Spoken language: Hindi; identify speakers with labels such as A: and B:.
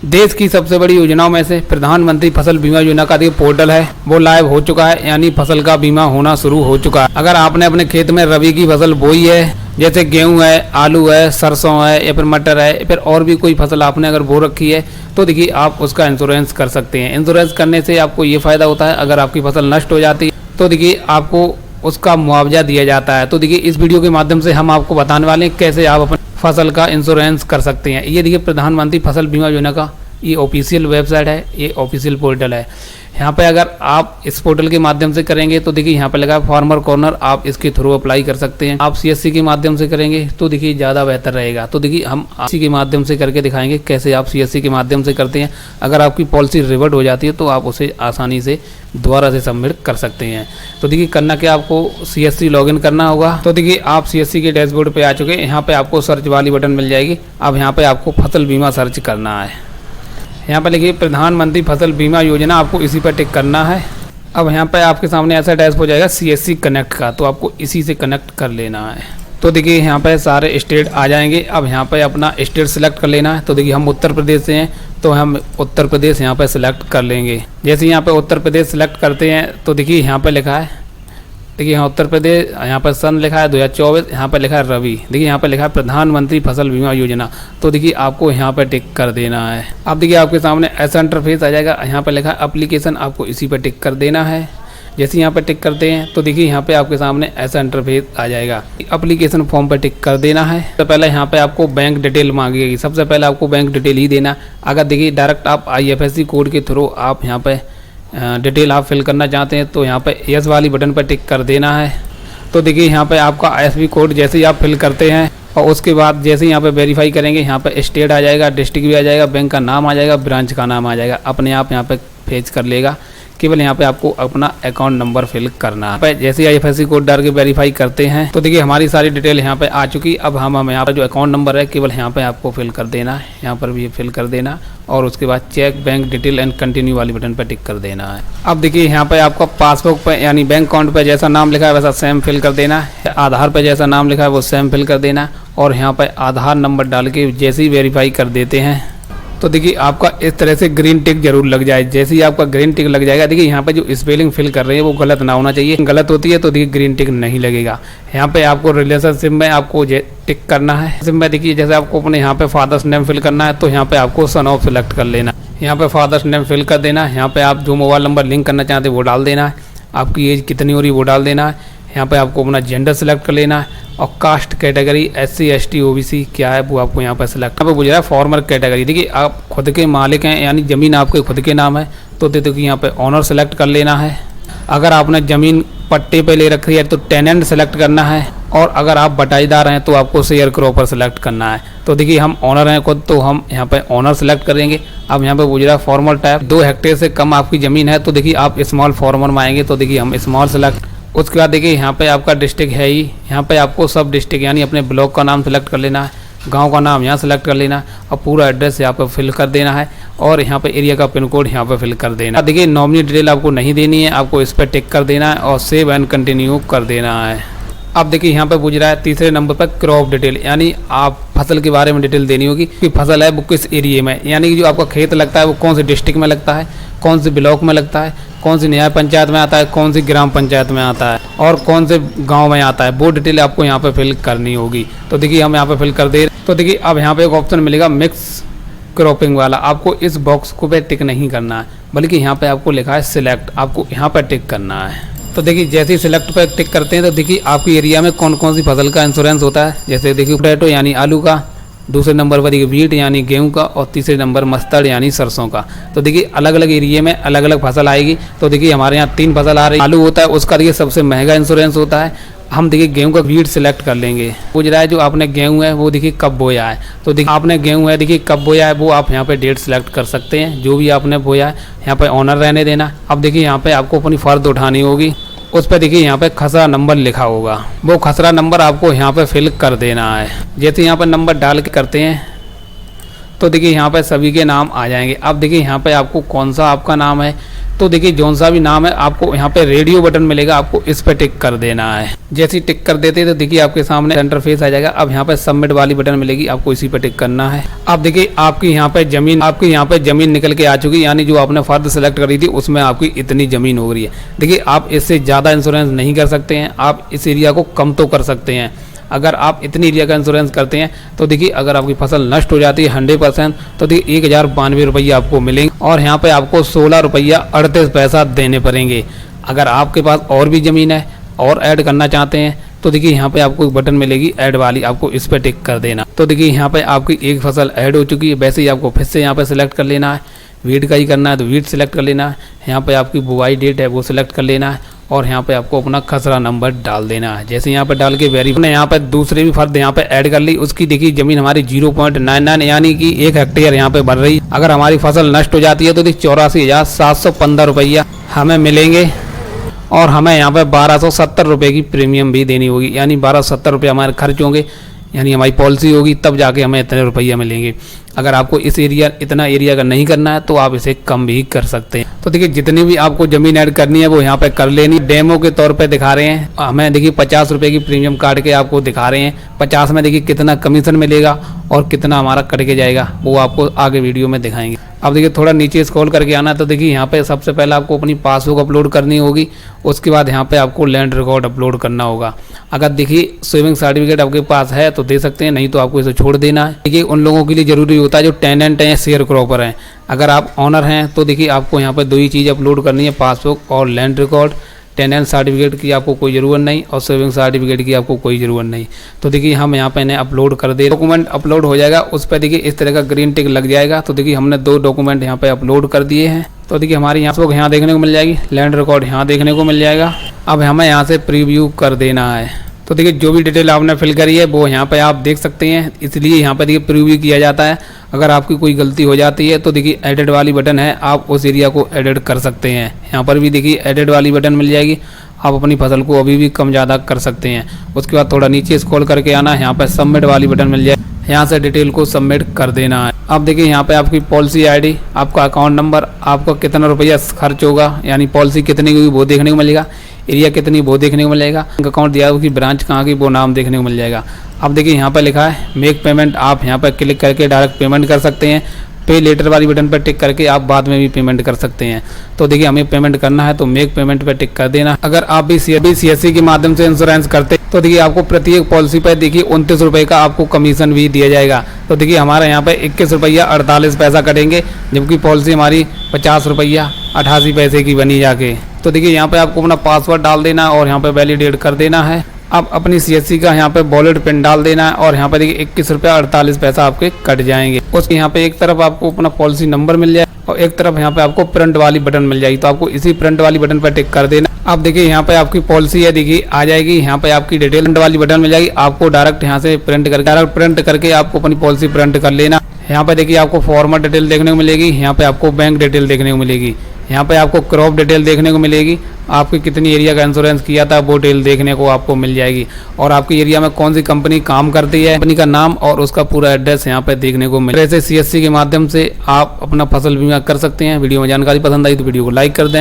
A: देश की सबसे बड़ी योजनाओं में से प्रधानमंत्री फसल बीमा योजना का जो पोर्टल है वो लाइव हो चुका है, यानी फसल का बीमा होना शुरू हो चुका है। अगर आपने अपने खेत में रबी की फसल बोई है, जैसे गेहूं है, आलू है, सरसों है या फिर मटर है या फिर और भी कोई फसल आपने अगर बो रखी है, तो देखिए आप उसका इंश्योरेंस कर सकते हैं। इंश्योरेंस करने से आपको ये फ़ायदा होता है, अगर आपकी फसल नष्ट हो जाती है तो देखिए आपको उसका मुआवजा दिया जाता है। तो देखिए इस वीडियो के माध्यम से हम आपको बताने वाले हैं कैसे आप अपने फसल का इंश्योरेंस कर सकते हैं। ये देखिए प्रधानमंत्री फसल बीमा योजना का ये ऑफिशियल वेबसाइट है, ये ऑफिशियल पोर्टल है। यहाँ पे अगर आप इस पोर्टल के माध्यम से करेंगे तो देखिए यहाँ पे लगा फार्मर कॉर्नर, आप इसके थ्रू अप्लाई कर सकते हैं। आप सीएससी के माध्यम से करेंगे तो देखिए ज़्यादा बेहतर रहेगा। तो देखिए हम सीएससी के माध्यम से करके दिखाएंगे कैसे आप सीएससी के माध्यम से करते हैं। अगर आपकी पॉलिसी रिवर्ट हो जाती है तो आप उसे आसानी से दोबारा से सबमिट कर सकते हैं। तो देखिए करना क्या, आपको सीएससी लॉगिन करना होगा। तो देखिए आप सीएससी के डैशबोर्ड पे आ चुके हैं। यहाँ पे आपको सर्च वाली बटन मिल जाएगी। अब यहाँ पे आपको फसल बीमा सर्च करना है। यहाँ पर लिखिए प्रधानमंत्री फसल बीमा योजना, आपको इसी पर टिक करना है। अब यहाँ पे आपके सामने ऐसा डैशबोर्ड हो जाएगा सीएससी कनेक्ट का, तो आपको इसी से कनेक्ट कर लेना है। तो देखिए यहाँ पे सारे स्टेट आ जाएंगे। अब यहाँ पे अपना स्टेट सेलेक्ट कर लेना है। तो देखिए हम उत्तर प्रदेश से हैं तो हम उत्तर प्रदेश यहाँ पे सेलेक्ट कर लेंगे। जैसे यहाँ पे उत्तर प्रदेश सेलेक्ट करते हैं तो देखिए यहाँ पे लिखा है, देखिए यहाँ उत्तर प्रदेश, यहाँ पर सन लिखा है 2024, यहाँ पर लिखा है रवि, देखिए यहाँ पर लिखा है प्रधानमंत्री फसल बीमा योजना। तो देखिए आपको यहाँ पर टिक कर देना है। अब देखिए आपके सामने ऐसा इंटरफेस आ जाएगा। यहाँ पर लिखा है एप्लीकेशन, आपको इसी पर टिक कर देना है। जैसे यहाँ पर टिक करते हैं तो देखिए यहाँ पे आपके सामने ऐसा इंटरफेस आ जाएगा। एप्लीकेशन फॉर्म पर टिक कर देना है। तो पहले यहाँ पे आपको बैंक डिटेल मांगेगी, सबसे पहले आपको बैंक डिटेल ही देना। अगर देखिए डायरेक्ट आप IFSC कोड के थ्रू आप यहाँ पे डिटेल आप फिल करना चाहते हैं तो यहाँ पे यस वाली बटन पर टिक कर देना है। तो देखिए यहाँ पे आपका ISB कोड जैसे ही आप फिल करते हैं और उसके बाद जैसे ही यहाँ पे वेरीफाई करेंगे, यहाँ पे स्टेट आ जाएगा, डिस्ट्रिक्ट भी आ जाएगा, बैंक का नाम आ जाएगा, ब्रांच का नाम आ जाएगा, अपने आप यहाँ पे फेच कर लेगा। केवल यहाँ पे आपको अपना अकाउंट नंबर फिल करना है। जैसे ही IFSC कोड डाल के वेरीफाई करते हैं तो देखिए हमारी सारी डिटेल यहाँ पे आ चुकी। अब हम यहाँ पर जो अकाउंट नंबर है केवल यहाँ पे आपको फिल कर देना है, यहाँ पर भी फिल कर देना और उसके बाद cheque bank detail and continue वाली बटन पर टिक कर देना है। अब देखिए यहाँ पे आपका पासबुक पे यानी बैंक अकाउंट पे जैसा नाम लिखा है वैसा सेम फिल कर देना है। आधार पे जैसा नाम लिखा है वो सेम फिल कर देना है और यहाँ पे आधार नंबर डाल के जैसे ही वेरीफाई कर देते हैं तो देखिए आपका इस तरह से ग्रीन टिक जरूर लग जाए। जैसे ही आपका ग्रीन टिक लग जाएगा, देखिए यहाँ पे जो स्पेलिंग फिल कर रहे हैं वो गलत ना होना चाहिए, गलत होती है तो देखिए ग्रीन टिक नहीं लगेगा। यहाँ पे आपको रिलेशनशिप में आपको टिक करना है। सिम में देखिए जैसे आपको अपने यहाँ पे फादर्स नेम फिल करना है तो यहाँ पे आपको सन ऑफ सेलेक्ट कर लेना है। यहाँ पे फादर्स नेम फिल कर देना है। यहाँ पे आप जो मोबाइल नंबर लिंक करना चाहते हैं वो डाल देना है, आपकी एज कितनी हो रही है वो डाल देना है। यहाँ पे आपको अपना जेंडर सेलेक्ट कर लेना है और caste category SC ST OBC क्या है वो आपको यहाँ पर सेलेक्ट। यहाँ पे पूछ रहा है फॉर्मर कैटेगरी, देखिए आप खुद के मालिक हैं यानी ज़मीन आपके खुद के नाम है तो देखिए यहाँ पे ऑनर सेलेक्ट कर लेना है। अगर आपने ज़मीन पट्टे पे ले रखी है तो टेनेंट सेलेक्ट करना है और अगर आप बटाईदार हैं तो आपको शेयर क्रॉपर सेलेक्ट करना है। तो देखिए हम ऑनर हैं खुद तो हम यहाँ पे ऑनर सेलेक्ट करेंगे। अब यहाँ पे पूछ रहा है फॉर्मल टाइप, 2 हेक्टेयर से कम आपकी ज़मीन है तो देखिए आप स्मॉल फॉर्मर में आएंगे तो देखिए हम स्मॉल सेलेक्ट। उसके बाद देखिए यहाँ पे आपका डिस्ट्रिक्ट है ही, यहाँ पे आपको सब डिस्ट्रिक्ट यानी अपने ब्लॉक का नाम सेलेक्ट कर लेना है, गांव का नाम यहाँ सेलेक्ट कर लेना और पूरा एड्रेस यहाँ पे फिल कर देना है और यहाँ पे एरिया का पिन कोड यहाँ पे फिल कर देना है। देखिए नॉमिनी डिटेल आपको नहीं देनी है, आपको इस पर टिक कर देना है और सेव एंड कंटिन्यू कर देना है। अब देखिए यहाँ पे पूछ रहा है तीसरे नंबर पर क्रॉप डिटेल, यानी आप फसल के बारे में डिटेल देनी होगी कि फसल है वो किस एरिया में, यानी कि जो आपका खेत लगता है वो कौन से डिस्ट्रिक्ट में लगता है, कौन से ब्लॉक में लगता है, कौन सी न्याय पंचायत में आता है, कौन सी ग्राम पंचायत में आता है और कौन से गांव में आता है, वो डिटेल आपको यहाँ पे फिल करनी होगी। तो देखिए हम यहाँ पे फिल कर दे रहे। तो देखिए अब यहाँ पे एक ऑप्शन मिलेगा मिक्स क्रॉपिंग वाला, आपको इस बॉक्स को पे टिक नहीं करना है बल्कि यहाँ पे आपको लिखा है सिलेक्ट, आपको यहाँ पर टिक करना है। तो देखिए जैसे ही सिलेक्ट पर टिक करते हैं तो देखिए आपकी एरिया में कौन कौन सी फसल का इंश्योरेंस होता है। जैसे देखिए पोटैटो यानी आलू का, दूसरे नंबर पर देखिए वीट यानी गेहूं का और तीसरे नंबर मस्टर्ड यानी सरसों का। तो देखिए अलग अलग एरिया में अलग अलग फसल आएगी। तो देखिए हमारे यहाँ 3 फसल आ रही है। आलू होता है उसका देखिए सबसे महंगा इंश्योरेंस होता है। हम देखिए गेहूं का वीट सिलेक्ट कर लेंगे। पूछ रहा है जो आपने गेहूं है वो देखिए कब बोया है, तो देखिए आपने गेहूं है देखिए कब बोया है वो आप यहाँ पे डेट सिलेक्ट कर सकते हैं। जो भी आपने बोया है यहाँ पे ऑनर रहने देना। अब देखिए यहाँ पे आपको अपनी फर्द उठानी होगी, उस पर देखिए यहाँ पे खसरा नंबर लिखा होगा, वो खसरा नंबर आपको यहाँ पे फिल कर देना है। जैसे यहाँ पे नंबर डाल के करते हैं तो देखिए यहाँ पे सभी के नाम आ जाएंगे। अब देखिए यहाँ पे आपको कौन सा आपका नाम है तो देखिए जौन सा भी नाम है आपको यहाँ पे रेडियो बटन मिलेगा, आपको इस पे टिक कर देना है। जैसे ही टिक कर देते हैं तो देखिए आपके सामने इंटरफेस आ जाएगा। अब यहाँ पे सबमिट वाली बटन मिलेगी, आपको इसी पे टिक करना है। अब देखिए आपकी यहाँ पे जमीन निकल के आ चुकी, यानी जो आपने फर्द सेलेक्ट करी थी उसमें आपकी इतनी जमीन हो रही है। देखिए आप इससे ज़्यादा इंश्योरेंस नहीं कर सकते हैं, आप इस एरिया को कम तो कर सकते हैं। अगर आप इतनी एरिया का इंश्योरेंस करते हैं तो देखिए अगर आपकी फसल नष्ट हो जाती है 100% तो देखिए 1092 रुपये आपको मिलेंगे और यहाँ पे आपको 16 रुपया 38 पैसा देने पड़ेंगे। अगर आपके पास और भी ज़मीन है और ऐड करना चाहते हैं तो देखिए यहाँ पे आपको एक बटन मिलेगी ऐड वाली, आपको इस पर टिक कर देना। तो देखिए यहाँ पे आपकी एक फसल ऐड हो चुकी है। वैसे ही आपको फिर से यहाँ पे सिलेक्ट कर लेना है, वीट का ही करना है तो वीट सिलेक्ट कर लेना है। यहाँ पे आपकी बुआई डेट है वो सिलेक्ट कर लेना है और यहाँ पे आपको अपना खसरा नंबर डाल देना है। जैसे यहाँ पे डाल के वेरीफाई ने यहाँ पे दूसरे भी फर्द यहाँ पे ऐड कर ली, उसकी देखिए जमीन हमारी 0.99 यानी कि 1 हेक्टेयर यहाँ पे बढ़ रही। अगर हमारी फसल नष्ट हो जाती है तो देखिए 84,715 रुपया हमें मिलेंगे और हमें यहाँ पे 1270 रुपये की प्रीमियम भी देनी होगी, यानी 1270 रुपये हमारे खर्च होंगे, यानी हमारी पॉलिसी होगी, तब जाके हमें इतने रुपया मिलेंगे। अगर आपको इतना एरिया का नहीं करना है तो आप इसे कम भी कर सकते हैं। तो देखिए जितनी भी आपको ज़मीन ऐड करनी है वो यहाँ पे कर लेनी। डेमो के तौर पे दिखा रहे हैं हमें, देखिए 50 रुपये की प्रीमियम काट के आपको दिखा रहे हैं। 50 में देखिए कितना कमीशन मिलेगा और कितना हमारा कट के जाएगा वो आपको आगे वीडियो में दिखाएंगे। अब देखिए थोड़ा नीचे स्क्रॉल करके आना, तो देखिए यहाँ पे सबसे पहले आपको अपनी पासबुक अपलोड करनी होगी। उसके बाद यहाँ पे आपको लैंड रिकॉर्ड अपलोड करना होगा। अगर देखिए सेविंग सर्टिफिकेट आपके पास है तो दे सकते हैं, नहीं तो आपको इसे छोड़ देना है। देखिए उन लोगों के लिए ज़रूरी होता है जो टेनेंट हैं, शेयर क्रॉपर हैं। अगर आप ऑनर हैं तो देखिए आपको यहाँ पर 2 ही चीज़ अपलोड करनी है, पासबुक और लैंड रिकॉर्ड। टेनेंट सर्टिफिकेट की आपको कोई ज़रूरत नहीं और सेविंग सर्टिफिकेट की आपको कोई ज़रूरत नहीं। तो देखिए हम यहाँ पे इन्हें अपलोड कर दे, डॉक्यूमेंट अपलोड हो जाएगा, उस पर देखिए इस तरह का ग्रीन टिक लग जाएगा। तो देखिए हमने 2 डॉक्यूमेंट यहाँ पे अपलोड कर दिए हैं। तो देखिए हमारी यहाँ देखने को मिल जाएगी, लैंड रिकॉर्ड यहाँ देखने को मिल जाएगा। अब हमें यहाँ से प्रीव्यू कर देना है। तो देखिए जो भी डिटेल आपने फिल करी है वो यहाँ पे आप देख सकते हैं, इसलिए यहाँ पे देखिए प्रीव्यू किया जाता है। अगर आपकी कोई गलती हो जाती है तो देखिए एडिट वाली बटन है, आप उस एरिया को एडिट कर सकते हैं। यहाँ पर भी देखिए एडिट वाली बटन मिल जाएगी, आप अपनी फसल को अभी भी कम ज़्यादा कर सकते हैं। उसके बाद थोड़ा नीचे स्क्रॉल करके आना है, यहाँ पर सबमिट वाली बटन मिल जाए, यहाँ से डिटेल को सबमिट कर देना है। अब देखिए यहाँ पे आपकी पॉलिसी आईडी, आपका अकाउंट नंबर, आपका कितना रुपया खर्च होगा, यानी पॉलिसी कितनी की वो देखने को मिलेगा, एरिया कितनी वो देखने को मिलेगा, अकाउंट दिया उसकी ब्रांच कहाँ की वो नाम देखने को मिल जाएगा। अब देखिए यहाँ पर लिखा है मेक पेमेंट, आप यहाँ पर क्लिक करके डायरेक्ट पेमेंट कर सकते हैं। पे लेटर वाली बटन पर टिक करके आप बाद में भी पेमेंट कर सकते हैं। तो देखिए हमें पेमेंट करना है तो मेक पेमेंट पर टिक कर देना। अगर आप भी CSC के माध्यम से इंश्योरेंस करते तो देखिए आपको प्रत्येक पॉलिसी पर देखिए 29 रुपये का आपको कमीशन भी दिया जाएगा। तो देखिए हमारे यहाँ पे 21 रुपया 48 पैसा कटेंगे, जबकि पॉलिसी हमारी 50 रुपया 88 पैसे की बनी जाके। तो देखिए यहाँ पे आपको अपना पासवर्ड डाल देना और यहाँ पे वैलिडेट कर देना है। अब अपनी CSC का यहाँ पे वॉलेट पिन डाल देना है और यहाँ पे देखिए 21 रुपया 48 पैसा आपके कट जाएंगे। उसके यहाँ पे एक तरफ आपको अपना पॉलिसी नंबर मिल जाए और एक तरफ यहाँ पे आपको प्रिंट वाली बटन मिल जाएगी। तो आपको इसी प्रिंट वाली बटन पर टिक कर देना। अब देखिए यहाँ पे आपकी पॉलिसी है, देखिए आ जाएगी, यहाँ पे आपकी डिटेल प्रिंट वाली बटन मिल जाएगी। आपको डायरेक्ट यहाँ से प्रिंट करके आपको अपनी पॉलिसी प्रिंट कर लेना। यहाँ पे देखिए आपको फॉर्मर डिटेल देखने को मिलेगी, यहाँ पे आपको बैंक डिटेल देखने को मिलेगी, यहाँ पे आपको क्रॉप डिटेल देखने को मिलेगी, आपकी कितनी एरिया का इंश्योरेंस किया था वो डिटेल देखने को आपको मिल जाएगी और आपकी एरिया में कौन सी कंपनी काम करती है, कंपनी का नाम और उसका पूरा एड्रेस यहाँ पे देखने को मिलेगा। ऐसे CSC के माध्यम से आप अपना फसल बीमा कर सकते हैं। वीडियो में जानकारी पसंद आई तो वीडियो को लाइक कर दें।